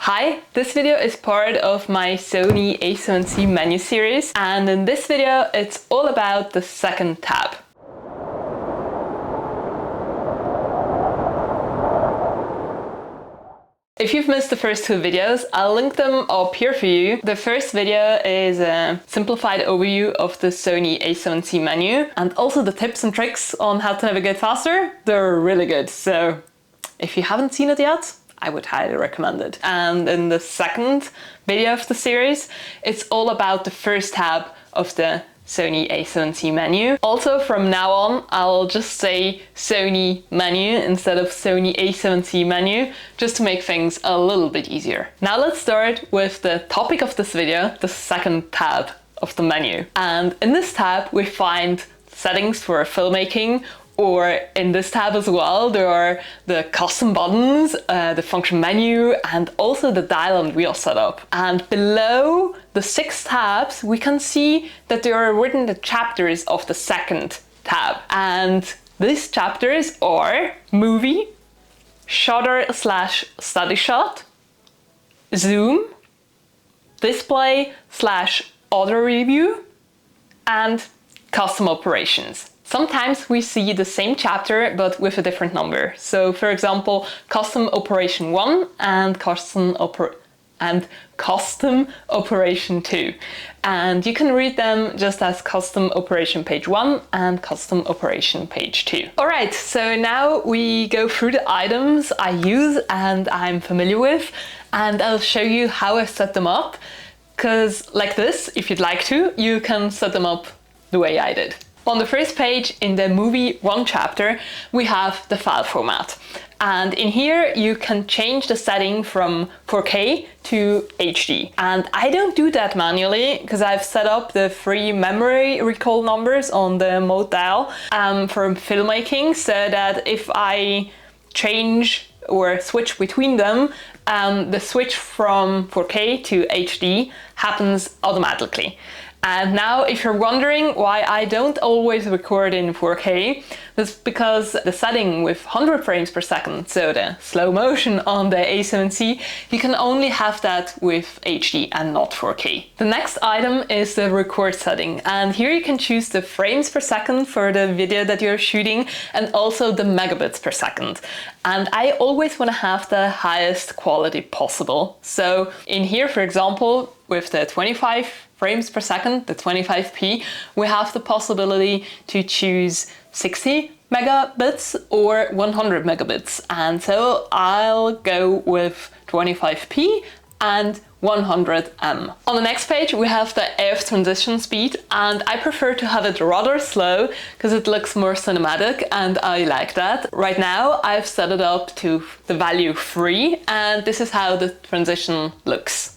Hi, this video is part of my Sony a7c menu series, and in this video it's all about the second tab. If you've missed the first two videos, I'll link them up here for you. The first video is a simplified overview of the Sony a7c menu and also the tips and tricks on how to navigate faster. They're really good, so if you haven't seen it yet, I would highly recommend it. And in the second video of the series, it's all about the first tab of the Sony a7c menu. Also, from now on, I'll just say Sony menu instead of Sony a7c menu, just to make things a little bit easier. Now let's start with the topic of this video, the second tab of the menu. And in this tab, we find settings for filmmaking, or in this tab as well, there are the custom buttons, the function menu, and also the dial and wheel setup. And below the 6 tabs, we can see that there are written the chapters of the second tab. And these chapters are movie, shutter/study shot, zoom, display/audio review, and custom operations. Sometimes we see the same chapter but with a different number. So for example, custom operation 1 and custom operation 2. And you can read them just as custom operation page 1 and custom operation page 2. Alright, so now we go through the items I use and I'm familiar with, and I'll show you how I set them up. Because like this, if you'd like to, you can set them up the way I did. On the first page in the movie 1 chapter, we have the file format. And in here you can change the setting from 4K to HD. And I don't do that manually because I've set up the 3 memory recall numbers on the mode dial for filmmaking, so that if I change or switch between them, the switch from 4K to HD happens automatically. And now if you're wondering why I don't always record in 4K, that's because the setting with 100 frames per second, so the slow motion on the a7c, you can only have that with HD and not 4K. The next item is the record setting, and here you can choose the frames per second for the video that you're shooting and also the megabits per second. And I always want to have the highest quality possible. So in here, for example, with the 25 frames per second, the 25p, we have the possibility to choose 60 megabits or 100 megabits. And so I'll go with 25p and 100m. On the next page, we have the AF transition speed, and I prefer to have it rather slow because it looks more cinematic and I like that. Right now, I've set it up to the value 3, and this is how the transition looks.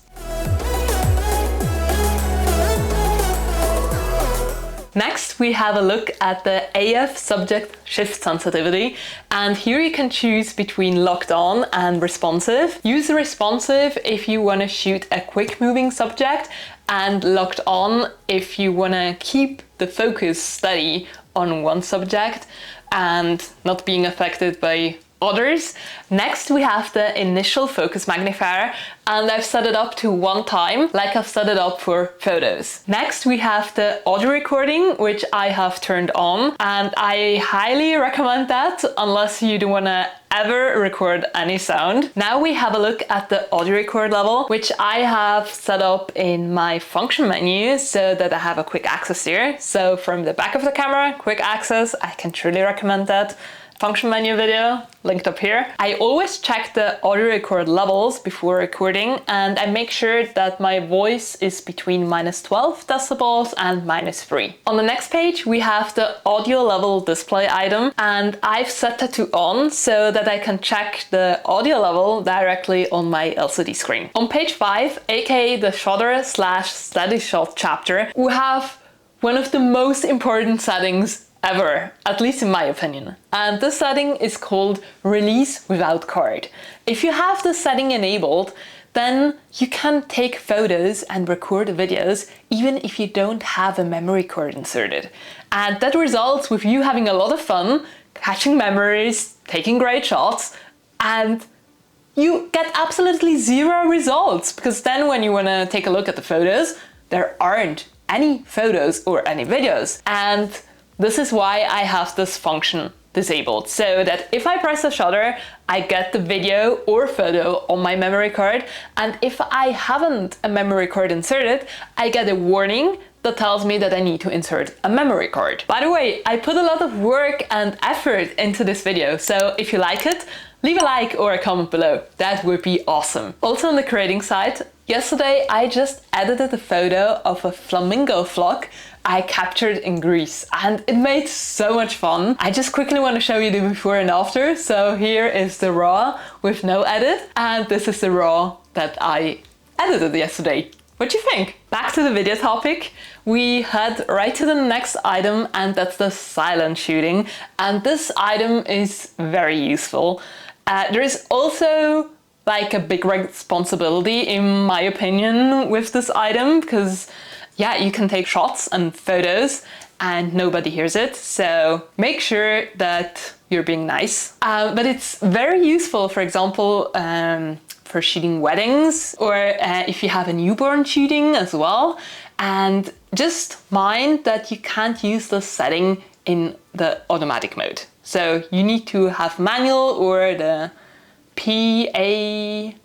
Next, we have a look at the AF subject shift sensitivity, and here you can choose between locked on and responsive. Use responsive if you want to shoot a quick moving subject, and locked on if you want to keep the focus steady on one subject and not being affected by others. Next, we have the initial focus magnifier, and I've set it up to 1 time, like I've set it up for photos. Next, we have the audio recording, which I have turned on, and I highly recommend that unless you don't want to ever record any sound. Now we have a look at the audio record level, which I have set up in my function menu so that I have a quick access here. So from the back of the camera, quick access, I can truly recommend that. Function menu video linked up here. I always check the audio record levels before recording, and I make sure that my voice is between -12 decibels and -3. On the next page, we have the audio level display item, and I've set that to on so that I can check the audio level directly on my LCD screen. On page 5, aka the shutter/steady shot chapter, we have one of the most important settings ever, at least in my opinion. And this setting is called release without card. If you have this setting enabled, then you can take photos and record videos even if you don't have a memory card inserted. And that results with you having a lot of fun, catching memories, taking great shots, and you get absolutely zero results, because then when you want to take a look at the photos, there aren't any photos or any videos. And this is why I have this function disabled, so that if I press the shutter, I get the video or photo on my memory card, and if I haven't a memory card inserted, I get a warning that tells me that I need to insert a memory card. By the way, I put a lot of work and effort into this video, so if you like it, leave a like or a comment below. That would be awesome. Also on the creating side, yesterday I just edited a photo of a flamingo flock I captured in Greece, and it made so much fun. I just quickly want to show you the before and after. So here is the raw with no edit, and this is the raw that I edited yesterday. What do you think? Back to the video topic, we head right to the next item, and that's the silent shooting. And this item is very useful. There is also like a big responsibility, in my opinion, with this item, because yeah, you can take shots and photos and nobody hears it. So make sure that you're being nice. But it's very useful, for example, for shooting weddings, or if you have a newborn shooting as well. And just mind that you can't use the setting in the automatic mode. So you need to have manual or the PAS,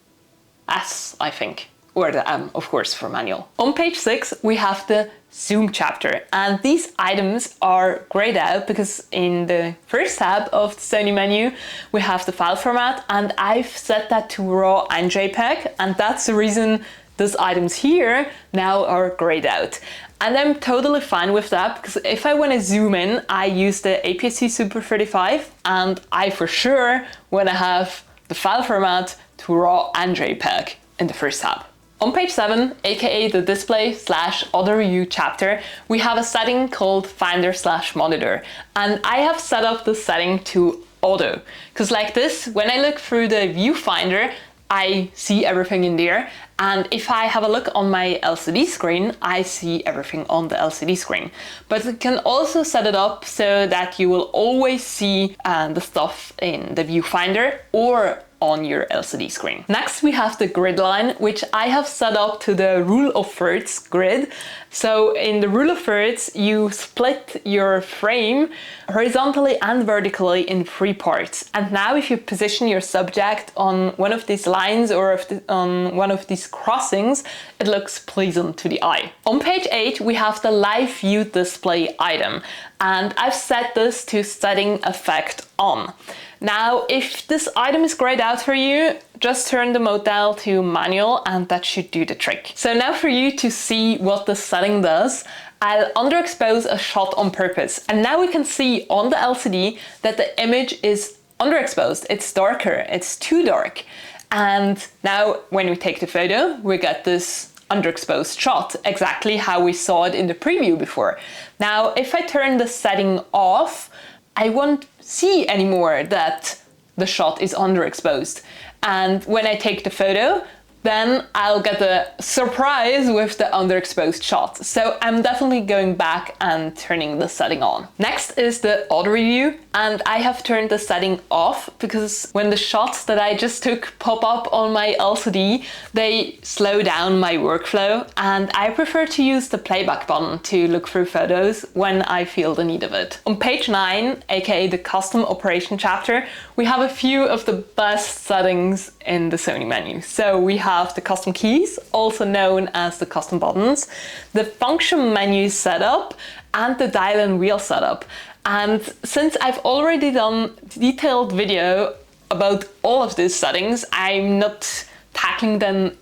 I think, or the M, of course, for manual. On page 6, we have the zoom chapter, and these items are grayed out because in the first tab of the Sony menu, we have the file format, and I've set that to RAW and JPEG, and that's the reason these items here now are grayed out. And I'm totally fine with that, because if I want to zoom in, I use the APS-C Super 35, and I for sure want to have the file format to RAW and JPEG in the first tab. On page 7, aka the display/auto review chapter, we have a setting called Finder/Monitor, and I have set up the setting to auto, because like this, when I look through the viewfinder, I see everything in there, and if I have a look on my LCD screen, I see everything on the LCD screen. But you can also set it up so that you will always see the stuff in the viewfinder or on your LCD screen. Next, we have the grid line, which I have set up to the rule of thirds grid. So in the rule of thirds, you split your frame horizontally and vertically in 3 parts. And now if you position your subject on one of these lines or on one of these crossings, it looks pleasant to the eye. On page 8, we have the live view display item, and I've set this to setting effect on. Now, if this item is grayed out for you, just turn the mode dial to manual and that should do the trick. So now for you to see what the setting does, I'll underexpose a shot on purpose. And now we can see on the LCD that the image is underexposed. It's darker, it's too dark. And now when we take the photo, we get this underexposed shot, exactly how we saw it in the preview before. Now, if I turn the setting off, I won't see anymore that the shot is underexposed. And when I take the photo, then I'll get a surprise with the underexposed shot. So I'm definitely going back and turning the setting on. Next is the auto review, and I have turned the setting off because when the shots that I just took pop up on my LCD, they slow down my workflow, and I prefer to use the playback button to look through photos when I feel the need of it. On page 9, aka the custom operation chapter, we have a few of the best settings in the Sony menu. So we have the custom keys, also known as the custom buttons, the function menu setup, and the dial and wheel setup. And since I've already done a detailed video about all of these settings, I'm not tackling them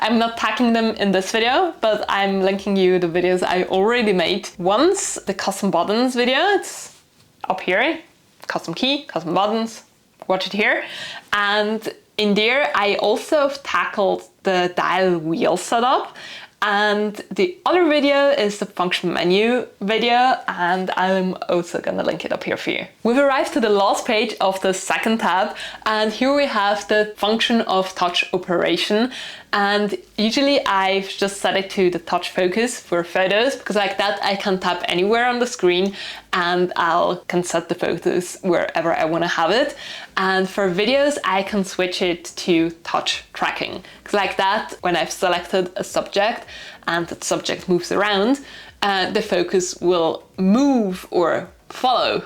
I'm not tackling them in this video, but I'm linking you the videos I already made. Once the custom buttons video, it's up here, custom key, custom buttons, watch it here. And in there, I also tackled the dial wheel setup. And the other video is the function menu video, and I'm also gonna link it up here for you. We've arrived to the last page of the second tab, and here we have the function of touch operation. And usually I've just set it to the touch focus for photos, because like that I can tap anywhere on the screen and I can set the photos wherever I want to have it. And for videos, I can switch it to touch tracking, because like that, when I've selected a subject and the subject moves around, the focus will move or follow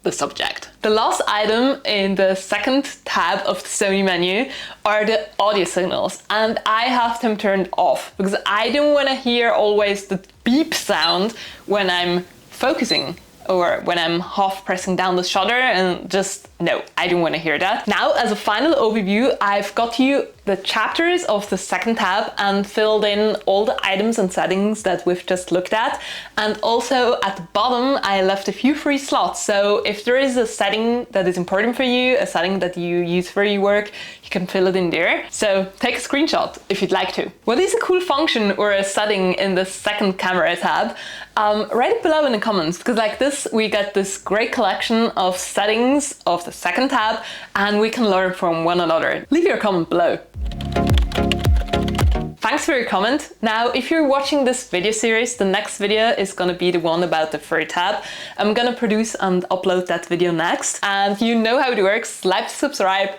the subject. The last item in the second tab of the Sony menu are the audio signals, and I have them turned off because I don't want to hear always the beep sound when I'm focusing or when I'm half pressing down the shutter, and just no, I don't want to hear that. Now, as a final overview, I've got you the chapters of the second tab and filled in all the items and settings that we've just looked at. And also at the bottom, I left a few free slots. So if there is a setting that is important for you, a setting that you use for your work, you can fill it in there. So take a screenshot if you'd like to. What is a cool function or a setting in the second camera tab? Write it below in the comments, because like this, we get this great collection of settings of the second tab and we can learn from one another. Leave your comment below. Thanks for your comment. Now, if you're watching this video series, the next video is gonna be the one about the third tab. I'm gonna produce and upload that video next. And you know how it works. Like, subscribe,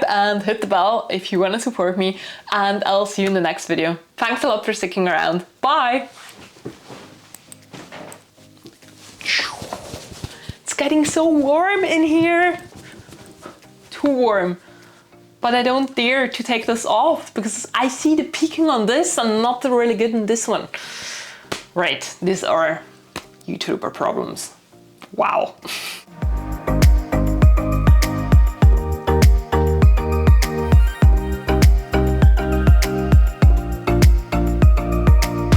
and hit the bell if you wanna support me. And I'll see you in the next video. Thanks a lot for sticking around. Bye! It's getting so warm in here. Too warm. But I don't dare to take this off because I see the peaking on this and not the really good in this one. Right, these are YouTuber problems. Wow.